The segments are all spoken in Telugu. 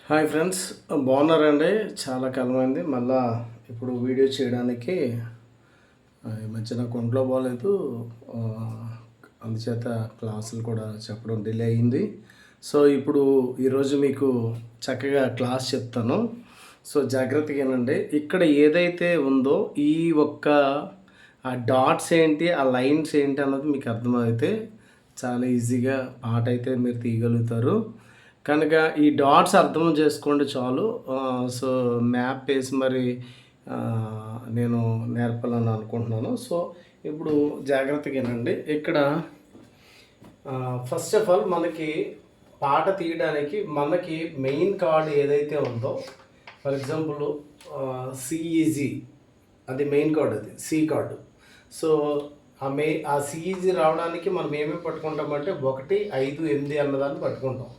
హాయ్ ఫ్రెండ్స్, బాగున్నారండి? చాలా కాలమైంది మళ్ళా ఇప్పుడు వీడియో చేయడానికి. ఈ మధ్య నాకు ఒంట్లో బాగాలేదు. ఆ, అందుచేత క్లాసులు కూడా చెప్పడం డిలే అయింది. సో ఇప్పుడు ఈరోజు మీకు చక్కగా క్లాస్ చెప్తాను. సో జాగ్రత్తగా వినండి. ఇక్కడ ఏదైతే ఉందో ఈ ఒక్క ఆ డాట్స్ ఏంటి, ఆ లైన్స్ ఏంటి అన్నది మీకు అర్థమైతే చాలా ఈజీగా పాట అయితే మీరు తీయగలుగుతారు. కనుక ఈ డాట్స్ అర్థం చేసుకోండి చాలు. సో మ్యాప్ వేసి మరి ఆ, నేను నేర్పాలని అనుకుంటున్నాను. సో ఇప్పుడు జాగ్రత్తగా వినండి. ఇక్కడ ఫస్ట్ ఆఫ్ ఆల్ మనకి పాట తీయడానికి మనకి మెయిన్ కార్డ్ ఏదైతే ఉందో, ఫర్ ఎగ్జాంపుల్ సిఈజీ, అది మెయిన్ కార్డ్, అది సి కార్డు. సో ఆ సిఈజీ రావడానికి మనం ఏమేమి పట్టుకుంటామంటే 1, 5, 8 అన్నదాన్ని పట్టుకుంటాం.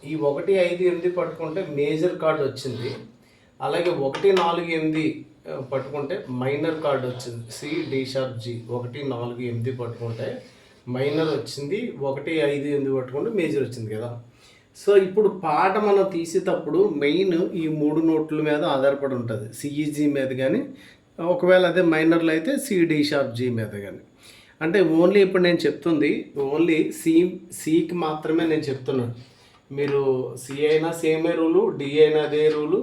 ఈ 1, 5, 8 పట్టుకుంటే మేజర్ కార్డు వచ్చింది. అలాగే 1, 4, 8 పట్టుకుంటే మైనర్ కార్డు వచ్చింది. C D sharp G. 1, 4, 8 పట్టుకుంటే మైనర్ వచ్చింది. 1, 5, 8 పట్టుకుంటే మేజర్ వచ్చింది కదా. సో ఇప్పుడు పాట మనం తీసేటప్పుడు మెయిన్ ఈ 3 నోట్ల మీద ఆధారపడి ఉంటుంది. సిఈజీ మీద కానీ, ఒకవేళ అదే మైనర్లో అయితే సి డి షార్ప్ జీ మీద కానీ. అంటే ఓన్లీ ఇప్పుడు నేను చెప్తుంది ఓన్లీ సికి మాత్రమే నేను చెప్తున్నాను. మీరు సి అయినా సేమే రూలు, డి అయినా అదే రూలు,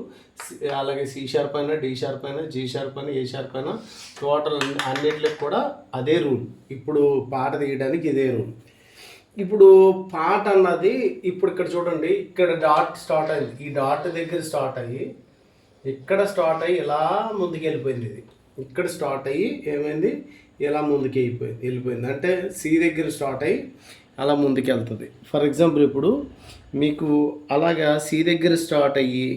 అలాగే సి షార్ప్ అయినా, డి షార్ప్ అయినా, జీ షార్ప్ అయినా, ఏ షార్ప్ అయినా, టోటల్ అన్నిటికి కూడా అదే రూల్. ఇప్పుడు పాట తీయడానికి ఇదే రూల్. ఇప్పుడు పాట అన్నది ఇప్పుడు ఇక్కడ చూడండి, ఇక్కడ డాట్ స్టార్ట్ అయింది. ఈ డాట్ దగ్గర స్టార్ట్ అయ్యి ఇక్కడ స్టార్ట్ అయ్యి ఇలా ముందుకు వెళ్ళిపోయింది. ఇది ఇక్కడ స్టార్ట్ అయ్యి ఏమైంది, ఇలా ముందుకు వెళ్ళిపోయింది. అంటే సి దగ్గర స్టార్ట్ అయ్యి అలా ముందుకు వెళ్తుంది. ఫర్ ఎగ్జాంపుల్ ఇప్పుడు మీకు అలాగా సి దగ్గర స్టార్ట్ అయ్యి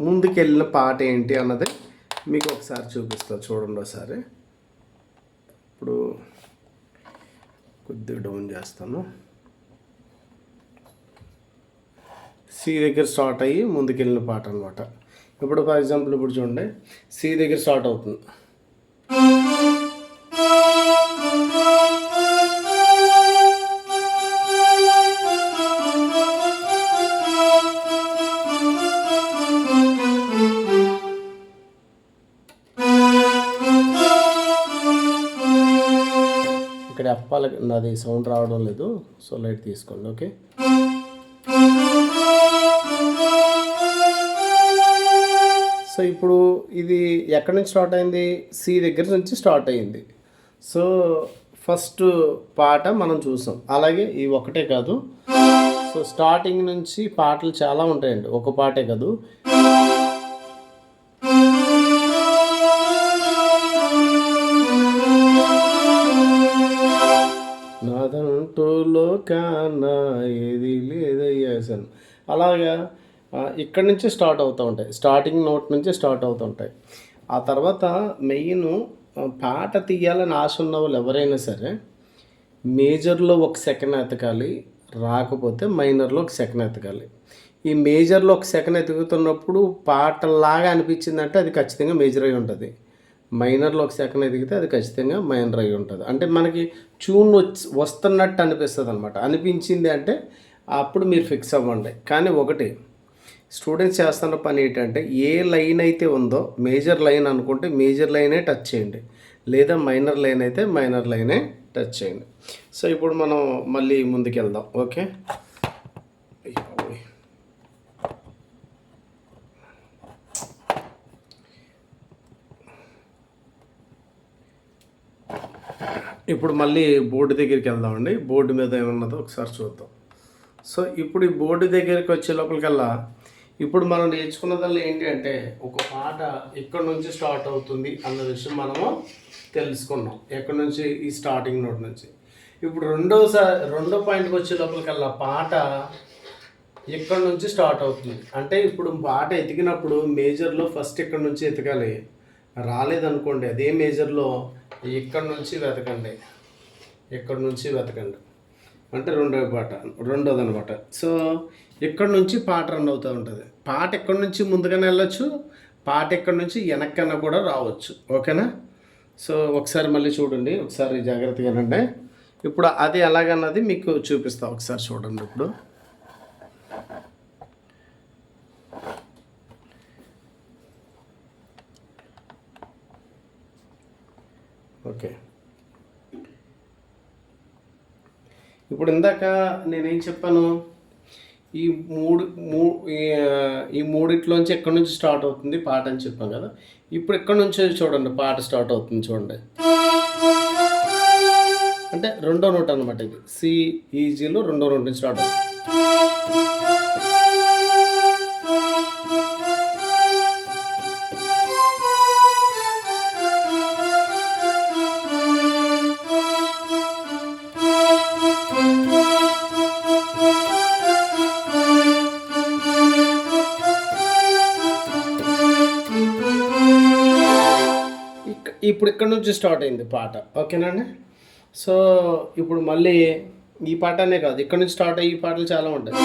ముందుకు వెళ్ళిన పాట ఏంటి అన్నది మీకు ఒకసారి చూపిస్తాను. చూడండి ఒకసారి. ఇప్పుడు కొద్దిగా డౌన్ చేస్తాను. సి దగ్గర స్టార్ట్ అయ్యి ముందుకెళ్ళిన పాట అనమాట. ఇప్పుడు ఫర్ ఎగ్జాంపుల్ ఇప్పుడు చూడండి, సి దగ్గర స్టార్ట్ అవుతుంది. ఇక్కడ అప్పాలి, నాది సౌండ్ రావడం లేదు. సో లైట్ తీసుకోండి. ఓకే, సో ఇప్పుడు ఇది ఎక్కడి నుంచి స్టార్ట్ అయింది, సి దగ్గర నుంచి స్టార్ట్ అయింది. సో ఫస్ట్ పాట మనం చూసాం. అలాగే ఈ ఒకటే కాదు, సో స్టార్టింగ్ నుంచి పాటలు చాలా ఉంటాయండి, ఒక పాటే కాదు. నాదంటూ లోకాన ఏది లేదయ్యాసన్, అలాగా ఇక్కడి నుంచి స్టార్ట్ అవుతూ ఉంటాయి. స్టార్టింగ్ నోట్ నుంచి స్టార్ట్ అవుతుంటాయి. ఆ తర్వాత మెయిన్ పాట తీయాలని ఆశ ఉన్న వాళ్ళు ఎవరైనా సరే మేజర్లో ఒక సెకండ్ ఎతకాలి, రాకపోతే మైనర్లో ఒక సెకండ్ ఎతకాలి. ఈ మేజర్లో ఒక సెకండ్ ఎతుకుతున్నప్పుడు పాటలాగా అనిపించిందంటే అది ఖచ్చితంగా మేజర్ అయి ఉంటుంది. మైనర్లో ఒక సెకండ్ ఎదిగితే అది ఖచ్చితంగా మైనర్ అయి ఉంటుంది. అంటే మనకి ట్యూన్ వస్తున్నట్టు అనిపిస్తుంది అనమాట. అనిపించింది అంటే అప్పుడు మీరు ఫిక్స్ అవ్వండి. కానీ ఒకటి స్టూడెంట్స్ చేస్తున్న పని ఏంటంటే, ఏ లైన్ అయితే ఉందో మేజర్ లైన్ అనుకుంటే మేజర్ లైనే టచ్ చేయండి, లేదా మైనర్ లైన్ అయితే మైనర్ లైనే టచ్ చేయండి. సో ఇప్పుడు మనం మళ్ళీ ముందుకు వెళ్దాం. ఓకే, ఇప్పుడు మళ్ళీ బోర్డు దగ్గరికి వెళ్దామండి. బోర్డు మీద ఏమన్నదో ఒకసారి చూద్దాం. సో ఇప్పుడు ఈ బోర్డు దగ్గరికి వచ్చే లోపలికల్లా ఇప్పుడు మనం నేర్చుకున్నదల్లా ఏంటి అంటే, ఒక పాట ఎక్కడి నుంచి స్టార్ట్ అవుతుంది అన్న విషయం మనము తెలుసుకున్నాం. ఎక్కడి నుంచి, ఈ స్టార్టింగ్ నోట్ నుంచి. ఇప్పుడు రెండో పాయింట్కి వచ్చే లోపలికల్లా పాట ఎక్కడి నుంచి స్టార్ట్ అవుతుంది అంటే, ఇప్పుడు పాట ఎతికినప్పుడు మేజర్లో ఫస్ట్ ఎక్కడి నుంచి ఎతకాలి. రాలేదనుకోండి, అదే మేజర్లో ఎక్కడి నుంచి వెతకండి, ఎక్కడి నుంచి వెతకండి అంటే రెండోది అనమాట. సో ఎక్కడి నుంచి పాట రన్ అవుతూ ఉంటుంది. పాట ఎక్కడి నుంచి ముందుగానే వెళ్ళొచ్చు, పాట ఎక్కడి నుంచి వెనక్కన్నా కూడా రావచ్చు. ఓకేనా? సో ఒకసారి మళ్ళీ చూడండి, ఒకసారి జాగ్రత్తగా వినండి. ఇప్పుడు అది ఎలాగన్నది మీకు చూపిస్తాను. ఒకసారి చూడండి. ఇప్పుడు ఓకే, ఇప్పుడు ఇందాక నేనేం చెప్పాను, ఈ మూడు మూ ఈ మూడిట్లోంచి ఎక్కడి నుంచి స్టార్ట్ అవుతుంది పాట అని చెప్పాను కదా. ఇప్పుడు ఎక్కడి నుంచి చూడండి పాట స్టార్ట్ అవుతుంది చూడండి. అంటే రెండో నోట్ అనమాట ఇది. సి ఈజీలో రెండో నోట్ నుంచి స్టార్ట్ అవుతుంది. ఇప్పుడు ఇక్కడ నుంచి స్టార్ట్ అయింది పాట, ఓకేనండి. సో ఇప్పుడు మళ్ళీ ఈ పాటనే కాదు, ఇక్కడ నుంచి స్టార్ట్ అయ్యి పాటలు చాలా ఉంటాయి.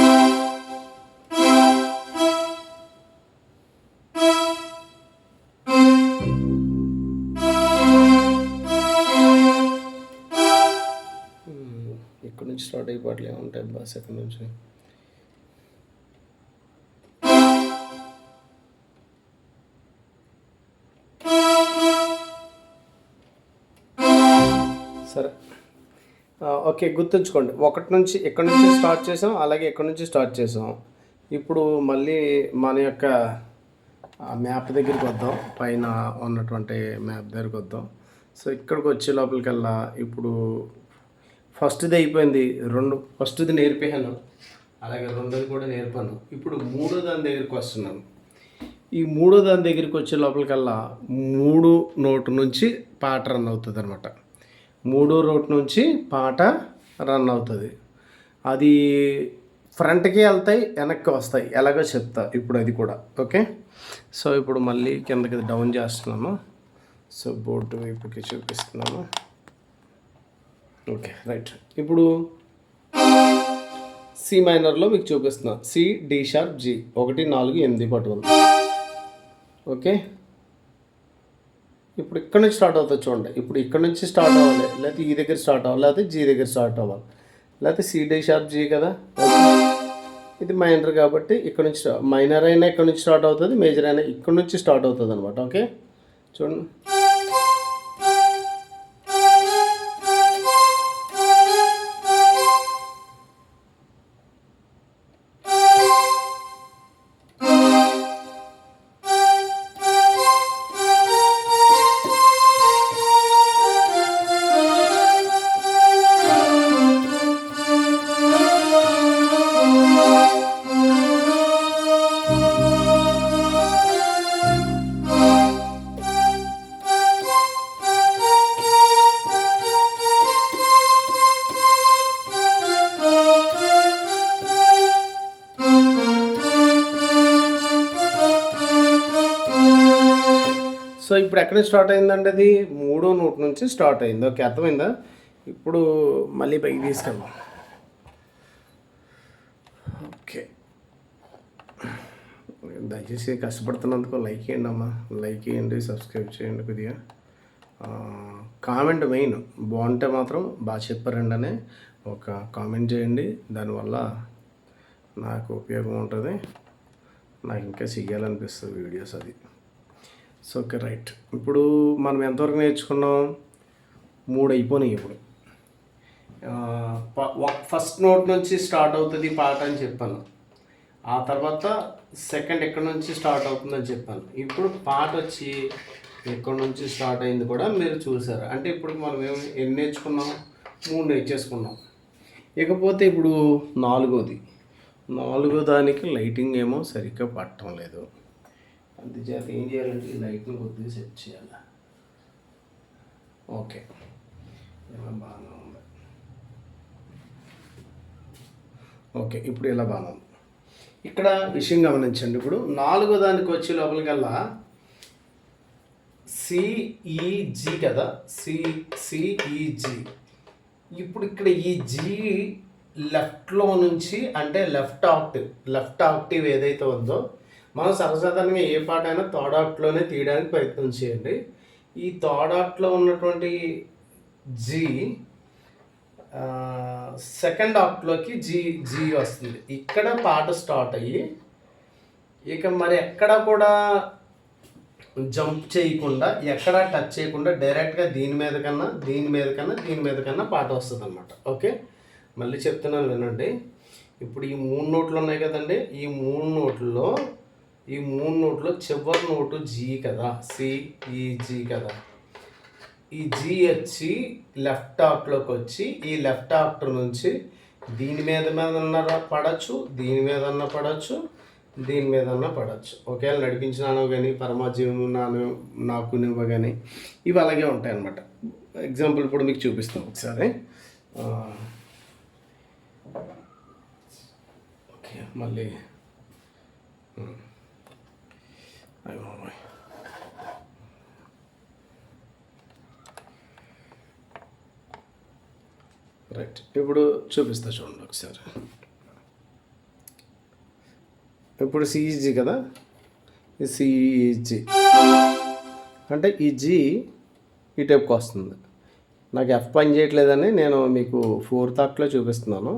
ఇక్కడ నుంచి స్టార్ట్ అయ్యి పాటలు ఏముంటాయి బస్ ఎక్కడి నుంచి. సరే, ఓకే, గుర్తుంచుకోండి. ఒకటి నుంచి ఎక్కడి నుంచి స్టార్ట్ చేసాం, అలాగే ఎక్కడి నుంచి స్టార్ట్ చేసాం. ఇప్పుడు మళ్ళీ మన యొక్క మ్యాప్ దగ్గరికి వద్దాం, పైన ఉన్నటువంటి మ్యాప్ దగ్గరికి వద్దాం. సో ఇక్కడికి వచ్చే లోపలికల్లా ఇప్పుడు ఫస్ట్ది అయిపోయింది, ఫస్ట్ది నేర్పాను, అలాగే రెండోది కూడా నేర్పాను. ఇప్పుడు మూడో దాని దగ్గరికి వస్తున్నాను. ఈ మూడో దాని దగ్గరికి వచ్చే లోపలికల్లా 3 నోటు నుంచి పాట రన్ అవుతుంది అనమాట. 3 నోటు నుంచి పాట రన్ అవుతుంది. అది ఫ్రంట్కి వెళ్తాయి, వెనక్కి వస్తాయి, ఎలాగో చెప్తా ఇప్పుడు అది కూడా. ఓకే, సో ఇప్పుడు మళ్ళీ కిందకి డౌన్ చేస్తున్నాను. సో బోర్డు వైపుకి చూపిస్తున్నాను. Okay, right. ఇప్పుడు సి మైనర్లో మీకు చూపిస్తున్నాను. సి, డి షార్ప్, జి 1 4 8 పట్టుకుంది. ఓకే, ఇప్పుడు ఇక్కడ నుంచి స్టార్ట్ అవుతుంది చూడండి. ఇప్పుడు ఇక్కడ నుంచి స్టార్ట్ అవ్వాలి, లేకపోతే ఈ దగ్గర స్టార్ట్ అవ్వాలి, లేకపోతే జీ దగ్గర స్టార్ట్ అవ్వాలి, లేకపోతే సి డి షార్ప్ జీ కదా. ఇది మైనర్ కాబట్టి ఇక్కడ నుంచి మైనర్ అయినా ఇక్కడ నుంచి స్టార్ట్ అవుతుంది, మేజర్ అయినా ఇక్కడ నుంచి స్టార్ట్ అవుతుంది అనమాట. ఓకే, చూడండి. సో ఇప్పుడు ఎక్కడ నుంచి స్టార్ట్ అయిందండి? అది 3వ నోట్ నుంచి స్టార్ట్ అయింది. ఓకే, అర్థమైందా? ఇప్పుడు మళ్ళీ పైకి తీసుకెళ్దాం. ఓకే, దయచేసి కష్టపడుతున్నందుకు లైక్ చేయండి అమ్మా, లైక్ చేయండి, సబ్స్క్రైబ్ చేయండి. కొద్దిగా కామెంట్ మెయిన్ బాగుంటే మాత్రం బాగా చెప్పారండి అని ఒక కామెంట్ చేయండి. దానివల్ల నాకు ఉపయోగం ఉంటుంది, నాకు ఇంకా చెయ్యాలనిపిస్తుంది వీడియోస్ అది. So okay, right. ఇప్పుడు మనం ఎంతవరకు నేర్చుకున్నాం? 3 అయిపోయినాయి. ఇప్పుడు ఫస్ట్ నోట్ నుంచి స్టార్ట్ అవుతుంది పాట అని చెప్పాను. ఆ తర్వాత సెకండ్ ఎక్కడి నుంచి స్టార్ట్ అవుతుందని చెప్పాను. ఇప్పుడు పాట వచ్చి ఎక్కడి నుంచి స్టార్ట్ అయింది కూడా మీరు చూసారు. అంటే ఇప్పుడు మనం ఎన్ని నేర్చుకున్నాం? 3 నేర్చేసుకున్నాం. ఇకపోతే ఇప్పుడు 4వ దానికి లైటింగ్ ఏమో సరిగ్గా పట్టడం లేదు. అందుచేత ఏం చేయాలంటే ఈ లైట్ని కొద్దిగా సెట్ చేయాలి. ఓకే, బాగానే ఉంది. ఓకే, ఇప్పుడు ఇలా బాగానే ఉంది. ఇక్కడ విషయం గమనించండి. ఇప్పుడు 4వ దానికి వచ్చే లోపలికల్లా సిఈజీ కదా, సిఈజీ. ఇప్పుడు ఇక్కడ ఈ జీ లెఫ్ట్లో నుంచి, అంటే లెఫ్ట్ ఆక్టివ్ ఏదైతే ఉందో, మనం సర్వసాధారణంగా ఏ పాట అయినా థర్డ్ ఆక్ట్లోనే తీయడానికి ప్రయత్నం చేయండి. ఈ థర్డ్ ఆక్ట్లో ఉన్నటువంటి జీ సెకండ్ ఆక్ట్లోకి జీ వస్తుంది. ఇక్కడ పాట స్టార్ట్ అయ్యి ఇక మరి ఎక్కడ కూడా జంప్ చేయకుండా ఎక్కడ టచ్ చేయకుండా డైరెక్ట్గా దీని మీద కన్నా దీని మీద కన్నా దీని మీద కన్నా పాట వస్తుంది అనమాట. ఓకే, మళ్ళీ చెప్తున్నాను వినండి. ఇప్పుడు ఈ 3 నోట్లు ఉన్నాయి కదండి, ఈ 3 నోట్లో చివరి నోటు జీ కదా, సిఈజీ కదా. ఈ జీ వచ్చి లెఫ్ట్ ఆక్ట్లోకి వచ్చి ఈ లెఫ్ట్ ఆక్ట్ నుంచి దీని మీద పడవచ్చు, దీని మీద పడవచ్చు, దీని మీద పడవచ్చు. ఒకవేళ నడిపించినానో కానీ పరమాజీవము నాకు నువ్వు కానీ ఇవి అలాగే ఉంటాయి అన్నమాట. ఎగ్జాంపుల్ ఇప్పుడు మీకు చూపిస్తాను ఒకసారి. ఓకే, మళ్ళీ రైట్, ఇప్పుడు చూపిస్తా చూడండి ఒకసారి. ఇప్పుడు సిఈజీ కదా, ఈ సిఈజీ అంటే ఈ జీ ఈ టైప్కి వస్తుంది. నాకు ఎఫ్ పని చేయట్లేదని నేను మీకు 4th ఆక్ట్లో చూపిస్తున్నాను,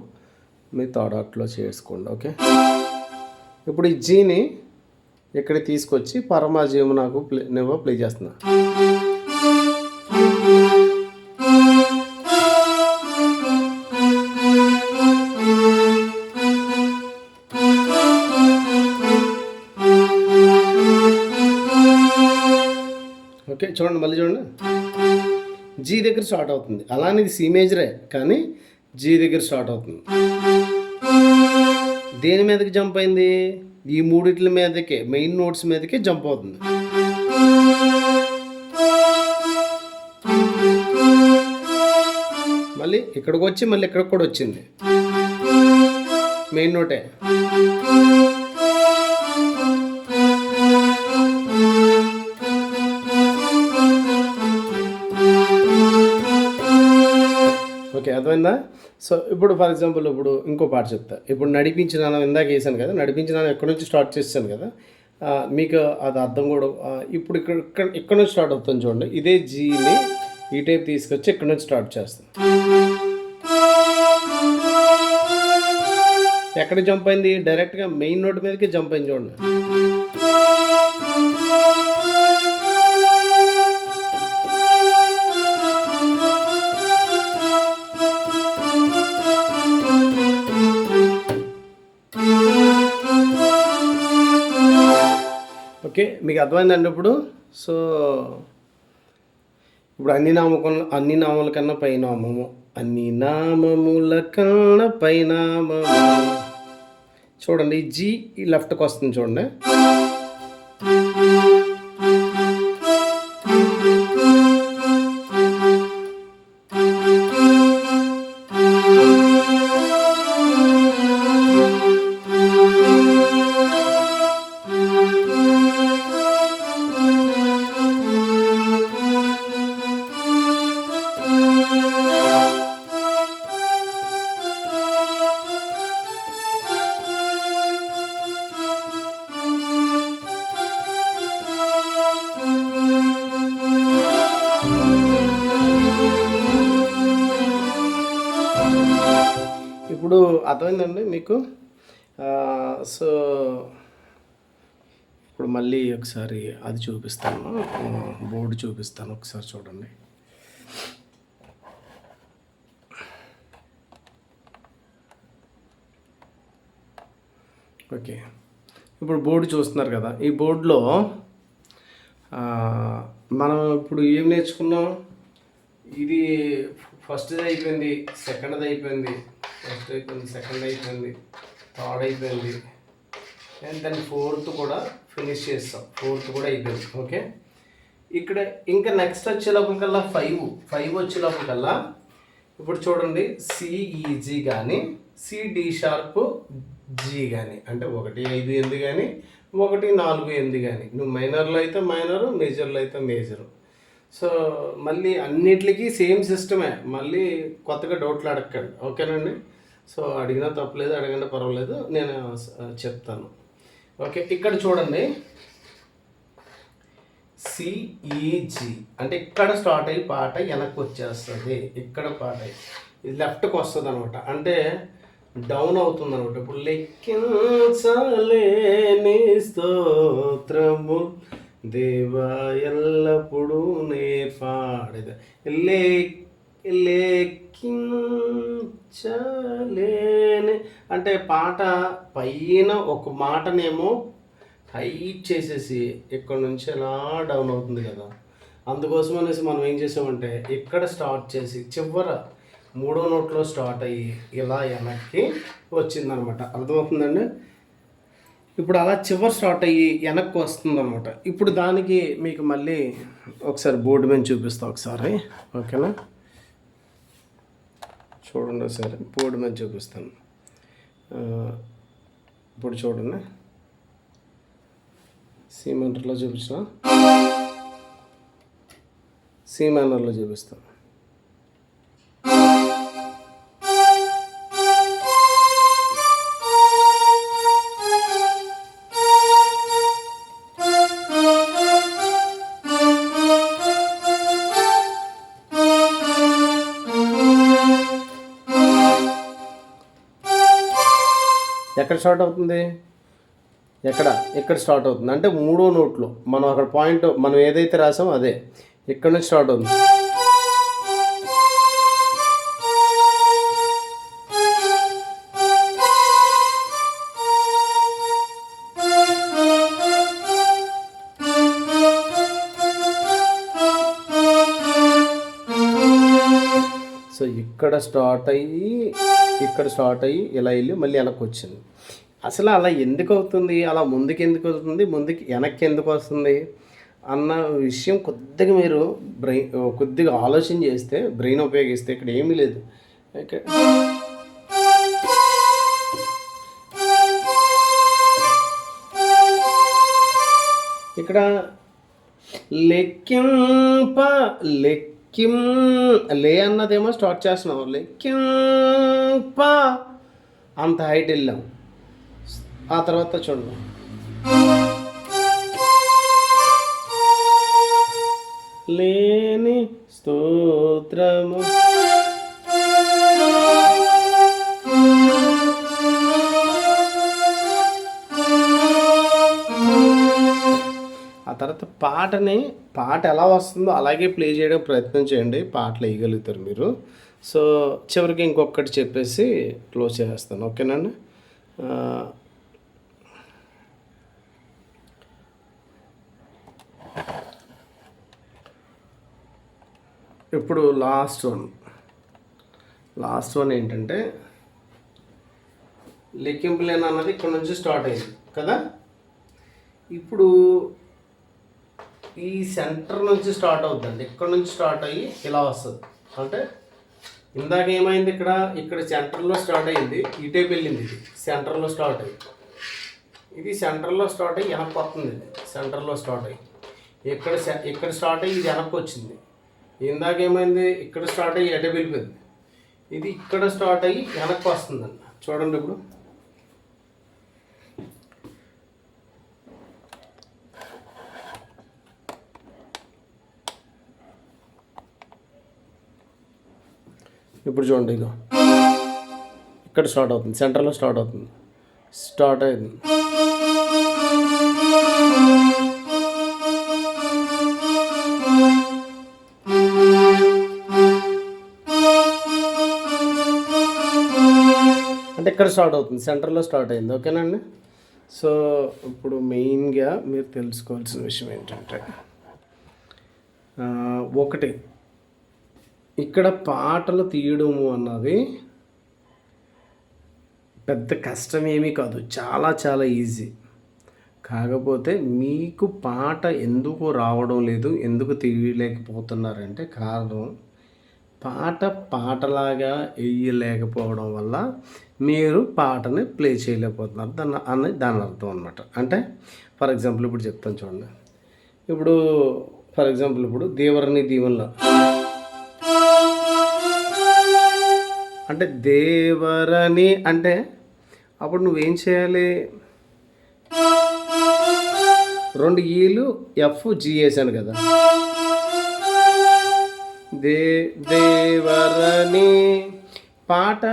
మీ 3rd ఆక్ట్లో చేసుకోండి. ఓకే, ఇప్పుడు ఈ జీని ఇక్కడ తీసుకొచ్చి పరమాజీవం నాకు ప్లే చేస్తున్నా. ఓకే, చూడండి, మళ్ళీ చూడండి, జీ దగ్గర స్టార్ట్ అవుతుంది. అలానే ఇది సి మేజరే కానీ జీ దగ్గర స్టార్ట్ అవుతుంది. దేని మీదకి జంప్ అయింది? ఈ 3 మీదకే, మెయిన్ నోట్స్ మీదకే జంప్ అవుతుంది. మళ్ళీ ఇక్కడికి వచ్చి మళ్ళీ ఇక్కడికి కూడా వచ్చింది, మెయిన్ నోటే. ఓకే, అర్థమైందా? సో ఇప్పుడు ఫర్ ఎగ్జాంపుల్ ఇప్పుడు ఇంకో పాట చెప్తా. ఇప్పుడు నడిపించినాను ఇందాక వేసాను కదా, నడిపించినాను ఎక్కడి నుంచి స్టార్ట్ చేశాను కదా, మీకు అది అర్థం కూడా. ఇప్పుడు ఇక్కడ నుంచి స్టార్ట్ అవుతుంది చూడండి. ఇదే జీని ఈ టైప్ తీసుకొచ్చి ఇక్కడ నుంచి స్టార్ట్ చేస్తాను. ఎక్కడ జంప్ అయింది? డైరెక్ట్గా మెయిన్ నోట్ మీదకి జంప్ అయింది చూడండి. ఓకే, మీకు అర్థమైందండి ఇప్పుడు. సో ఇప్పుడు అన్ని నామముల కన్నా పైనామము, అన్ని నామముల కన్నా పైనామము. చూడండి, ఈ జీ ఈ లెఫ్ట్కి వస్తుంది చూడండి. ఇప్పుడు అర్థమైందండి మీకు. సో ఇప్పుడు మళ్ళీ ఒకసారి అది చూపిస్తాను, బోర్డు చూపిస్తాను, ఒకసారి చూడండి. ఓకే, ఇప్పుడు బోర్డు చూస్తున్నారు కదా. ఈ బోర్డులో మనం ఇప్పుడు ఏం నేర్చుకున్నాం? ఇది ఫస్ట్ది అయిపోయింది, సెకండ్ది అయిపోయింది, ఫస్ట్ అయిపోయింది, సెకండ్ అయిపోయింది, థర్డ్ అయిపోయింది, అండ్ దాన్ని 4th కూడా ఫినిష్ చేస్తాం. 4th కూడా అయిపోయింది. ఓకే, ఇక్కడ ఇంకా నెక్స్ట్ వచ్చే లోపలికల్లా 5 వచ్చే లోపలికల్లా ఇప్పుడు చూడండి, సిఈజీ కానీ సిడి షార్ప్ జీ కానీ, అంటే 1 5 8 కానీ 1 4 8 కానీ. నువ్వు మైనర్లో అయితే మైనరు, మేజర్లో అయితే మేజరు. సో మళ్ళీ అన్నిటికీ సేమ్ సిస్టమే, మళ్ళీ కొత్తగా డౌట్లు అడగండి. ఓకేనండి? సో అడిగినా తప్పలేదు, అడగండి పర్వాలేదు, నేను చెప్తాను. ఓకే, ఇక్కడ చూడండి, సిఈజీ అంటే ఇక్కడ స్టార్ట్ అయ్యి పాట వెనక్కి వచ్చేస్తుంది. ఇక్కడ పాట ఇది లెఫ్ట్కి వస్తుంది అనమాట, అంటే డౌన్ అవుతుంది అనమాట. ఇప్పుడు లెక్కించలేని స్తోత్రము దేవా ఎల్లప్పుడూ నే పాడేద లేఖించలేని అంటే పాట పైన ఒక మాటనేమో హైట్ చేసేసి ఇక్కడ నుంచి ఎలా డౌన్ అవుతుంది కదా. అందుకోసం అనేసి మనం ఏం చేసామంటే ఇక్కడ స్టార్ట్ చేసి చివర 3వ నోట్లో స్టార్ట్ అయ్యి ఇలా వెనక్కి వచ్చిందనమాట. అర్థమవుతుందండి. ఇప్పుడు అలా చివరి స్టార్ట్ అయ్యి వెనక్కి వస్తుందన్నమాట. ఇప్పుడు దానికి మీకు మళ్ళీ ఒకసారి బోర్డు మీద చూపిస్తా ఒకసారి, ఓకేనా? చూడండి ఒకసారి బోర్డు మీద చూపిస్తాను. ఇప్పుడు చూడండి, సి మైనర్లో చూపించిన, సి మైనర్లో చూపిస్తాను. ఎక్కడ స్టార్ట్ అవుతుంది? ఇక్కడ స్టార్ట్ అవుతుంది అంటే 3వ నోట్లో మనం అక్కడ పాయింట్ మనం ఏదైతే రాసామో అదే ఇక్కడ నుంచి స్టార్ట్ అవుతుంది. సో ఇక్కడ స్టార్ట్ అయ్యి ఇలా వెళ్ళి మళ్ళీ వెనక్కి వచ్చింది. అసలు అలా ఎందుకు అవుతుంది, అలా ముందుకు ఎందుకు అవుతుంది, ముందుకు వెనక్కి ఎందుకు వస్తుంది అన్న విషయం కొద్దిగా మీరు కొద్దిగా ఆలోచన చేస్తే, బ్రెయిన్ ఉపయోగిస్తే ఇక్కడ ఏమీ లేదు. ఇక్కడ లే అన్నదేమో స్టార్ట్ చేస్తున్నాం, లెక్కింప అంత హైట్ వెళ్ళాం. ఆ తర్వాత చూడండి, లేని స్తోత్రము, ఆ తర్వాత పాట ఎలా వస్తుందో అలాగే ప్లే చేయడం ప్రయత్నం చేయండి, పాటలు వేయగలుగుతారు మీరు. సో చివరికి ఇంకొకటి చెప్పేసి క్లోజ్ చేస్తాను, ఓకేనండి? ఇప్పుడు లాస్ట్ వన్ ఏంటంటే లెక్కింపులేని అన్నది ఇక్కడ నుంచి స్టార్ట్ అయింది కదా. ఇప్పుడు ఈ సెంటర్ నుంచి స్టార్ట్ అవుతుందండి, ఇక్కడ నుంచి స్టార్ట్ అయ్యి ఇలా వస్తుంది. అంటే ఇందాక ఏమైంది, ఇక్కడ సెంటర్లో స్టార్ట్ అయ్యింది, ఇటేపు వెళ్ళింది, ఇది సెంటర్లో స్టార్ట్ అయ్యి, ఇది సెంటర్లో స్టార్ట్ అయ్యి వెనక్కి వస్తుంది, ఇది సెంటర్లో స్టార్ట్ అయ్యి ఇక్కడ స్టార్ట్ అయ్యి ఇది వెనక్కి వచ్చింది. ఇందాక ఏమైంది, ఇక్కడ స్టార్ట్ అయ్యి ఎట వెళ్ళిపోయింది, ఇది ఇక్కడ స్టార్ట్ అయ్యి వెనక్కి వస్తుందండి. చూడండి ఇప్పుడు చూడండి, ఇదో ఇక్కడ స్టార్ట్ అవుతుంది, సెంటర్లో స్టార్ట్ అవుతుంది, స్టార్ట్ అయింది. అంటే ఇక్కడ స్టార్ట్ అవుతుంది, సెంటర్లో స్టార్ట్ అయింది, ఓకేనండి? సో ఇప్పుడు మెయిన్గా మీరు తెలుసుకోవాల్సిన విషయం ఏంటంటే, ఒకటి, ఇక్కడ పాటలు తీయడము అన్నది పెద్ద కష్టమేమీ కాదు, చాలా చాలా ఈజీ. కాకపోతే మీకు పాట ఎందుకు రావడం లేదు, ఎందుకు తీయలేకపోతున్నారంటే కారణం పాటలాగా వేయలేకపోవడం వల్ల మీరు పాటని ప్లే చేయలేకపోతున్నారు దాని అర్థం అనమాట. అంటే ఫర్ ఎగ్జాంపుల్ ఇప్పుడు చెప్తాను చూడండి. ఇప్పుడు దేవరని దీవెనలో అంటే దేవరని అంటే అప్పుడు నువ్వేం చేయాలి, 2 ఈలు ఎఫ్ జీ వేసాను కదా, దేవరని పాట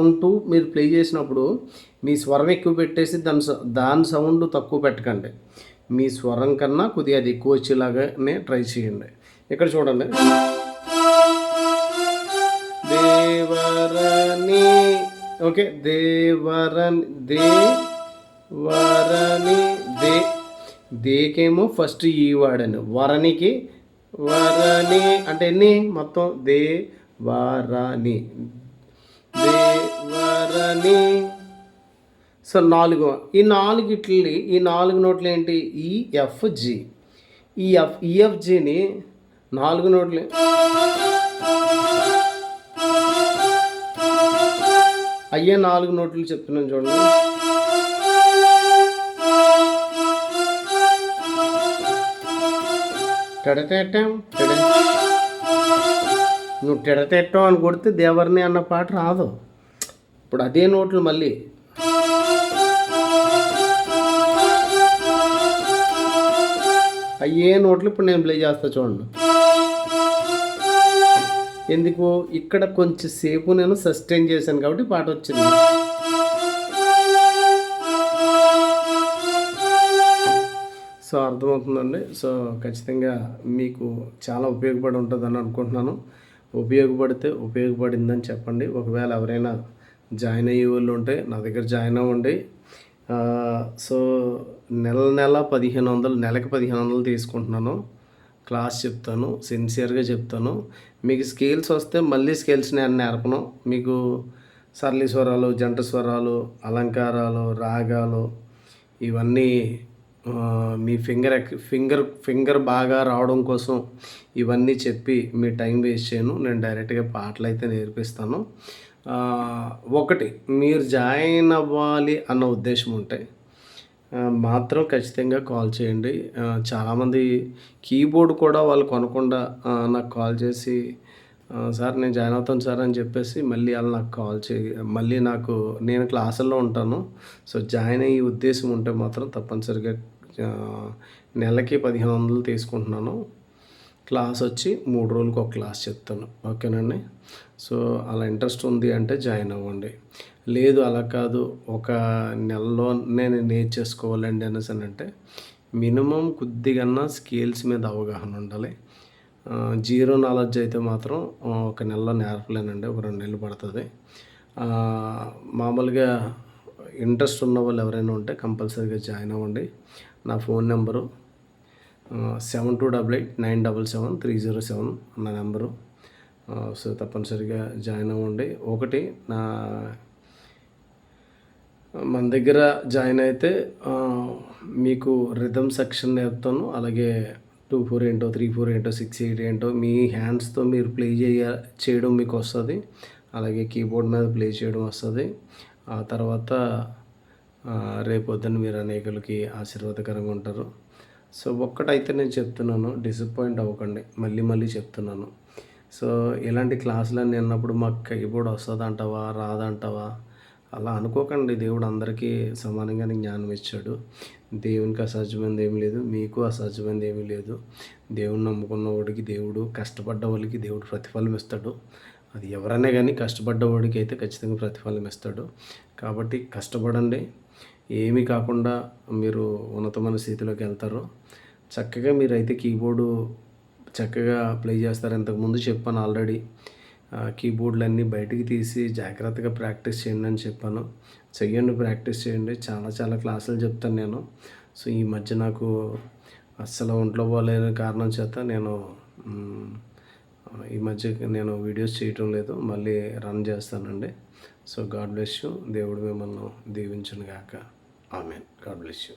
ఉంటూ మీరు ప్లే చేసినప్పుడు మీ స్వరం ఎక్కువ పెట్టేసి దాని సౌండ్ తక్కువ పెట్టకండి. మీ స్వరం కన్నా కొద్దిగా అది ఎక్కువ వచ్చేలాగానే ట్రై చేయండి. ఇక్కడ చూడండి, దేవరని, ఓకే, దేవరని, దేవరని, దేకేమో ఫస్ట్ ఈ వాడాను, వరనికి వరని అంటే ఎన్ని మొత్తం దేవరని, దేవరని. సో 4, ఈ 4 నోట్లు ఏంటి, ఈఎఫ్జి. ఈఎఫ్జిని 4 నోట్లు అయ్యే 4 నోట్లు చెప్తున్నాను చూడండి. టెడటెట్టం నువ్వు టెడటెట్టం అని కొడితే దేవర్ని అన్న పాట రాదు. ఇప్పుడు అదే నోట్లు మళ్ళీ అయ్యే నోట్లు ఇప్పుడు నేను ప్లే చేస్తా చూడండి. ఎందుకు, ఇక్కడ కొంచెం సేపు నేను సస్టైన్ చేశాను కాబట్టి పాట వచ్చింది. సో అర్థమవుతుందండి. సో ఖచ్చితంగా మీకు చాలా ఉపయోగపడి ఉంటుందని అనుకుంటున్నాను. ఉపయోగపడితే ఉపయోగపడిందని చెప్పండి. ఒకవేళ ఎవరైనా జాయిన్ అయ్యే వాళ్ళు ఉంటే నా దగ్గర జాయిన్ అవ్వండి. సో నెల 1500, నెలకి 1500 తీసుకుంటున్నాను. క్లాస్ చెప్తాను, సిన్సియర్గా చెప్తాను. మీకు స్కేల్స్ వస్తే మళ్ళీ స్కేల్స్ నేను నేర్పను. మీకు సరళి స్వరాలు, జంట స్వరాలు, అలంకారాలు, రాగాలు ఇవన్నీ మీ ఫింగర్ బాగా రావడం కోసం ఇవన్నీ చెప్పి మీ టైం వేస్ట్ చేయను. నేను డైరెక్ట్గా పాటలు అయితే నేర్పిస్తాను. ఒకటి, మీరు జాయిన్ అవ్వాలి అన్న ఉద్దేశం ఉంటే మాత్రం ఖచ్చితంగా కాల్ చేయండి. చాలామంది కీబోర్డ్ కూడా వాళ్ళు కొనకుండా నాకు కాల్ చేసి సార్ నేను జాయిన్ అవుతాను సార్ అని చెప్పేసి మళ్ళీ వాళ్ళు నాకు కాల్ మళ్ళీ నేను క్లాసుల్లో ఉంటాను. సో జాయిన్ అయ్యే ఉద్దేశం ఉంటే మాత్రం తప్పనిసరిగా నెలకి 1500 తీసుకుంటున్నాను. క్లాస్ వచ్చి 3 రోజులకు ఒక క్లాస్ చెప్తాను. ఓకేనండి. సో అలా ఇంట్రెస్ట్ ఉంది అంటే జాయిన్ అవ్వండి. లేదు అలా కాదు, ఒక నెలలో నేను నేర్చేసుకోవాలండి అనేసి అంటే మినిమం కొద్దిగా స్కేల్స్ మీద అవగాహన ఉండాలి. జీరో నాలెడ్జ్ అయితే మాత్రం ఒక నెలలో నేర్పలేనండి, ఒక 2 నెలలు పడుతుంది. మామూలుగా ఇంట్రెస్ట్ ఉన్న వాళ్ళు ఎవరైనా ఉంటే కంపల్సరీగా జాయిన్ అవ్వండి. నా ఫోన్ నెంబరు 7288977307 నా నెంబరు. సో తప్పనిసరిగా జాయిన్ అవ్వండి. ఒకటి, మన దగ్గర జాయిన్ అయితే మీకు రిథమ్ సెక్షన్ నేర్పుతాను. అలాగే 2/4 ఏంటో, 3/4 ఏంటో, 6/8 ఏంటో మీ హ్యాండ్స్తో మీరు ప్లే చేయడం మీకు వస్తుంది. అలాగే కీబోర్డ్ మీద ప్లే చేయడం వస్తుంది. ఆ తర్వాత రేపొద్దున మీరు అనేకులకి ఆశీర్వాదకరంగా ఉంటారు. సో ఒక్కటైతే నేను చెప్తున్నాను, డిసప్పాయింట్ అవ్వకండి, మళ్ళీ చెప్తున్నాను. సో ఇలాంటి క్లాసులన్నీ అన్నప్పుడు మాకు కీబోర్డ్ వస్తుందంటావా రాదంటావా అలా అనుకోకండి. దేవుడు అందరికీ సమానంగానే జ్ఞానం ఇచ్చాడు. దేవునికి అసాధ్యమైనది ఏమీ లేదు, మీకు అసాధ్యమైనది ఏమీ లేదు. దేవుని నమ్ముకున్న వాడికి దేవుడు, కష్టపడ్డ వాళ్ళకి దేవుడు ప్రతిఫలం ఇస్తాడు. అది ఎవరైనా కానీ కష్టపడ్డ వాడికి అయితే ఖచ్చితంగా ప్రతిఫలం ఇస్తాడు. కాబట్టి కష్టపడండి, ఏమీ కాకుండా మీరు ఉన్నతమైన స్థితిలోకి వెళ్తారు. చక్కగా మీరైతే కీబోర్డు చక్కగా ప్లే చేస్తారు. ఇంతకుముందు చెప్పాను ఆల్రెడీ, కీబోర్డులన్నీ బయటికి తీసి జాగ్రత్తగా ప్రాక్టీస్ చేయండి అని చెప్పాను. చెయ్యండి, ప్రాక్టీస్ చేయండి. చాలా క్లాసులు చెప్తాను నేను. సో ఈ మధ్య నాకు అస్సలు ఒంట్లో బాగాలేని కారణం చేత ఈ మధ్య నేను వీడియోస్ చేయటం లేదు, మళ్ళీ రన్ చేస్తానండి. So God bless you. దేవుడు మిమ్మల్ని దీవించును గాక. ఆమేన్. God bless you.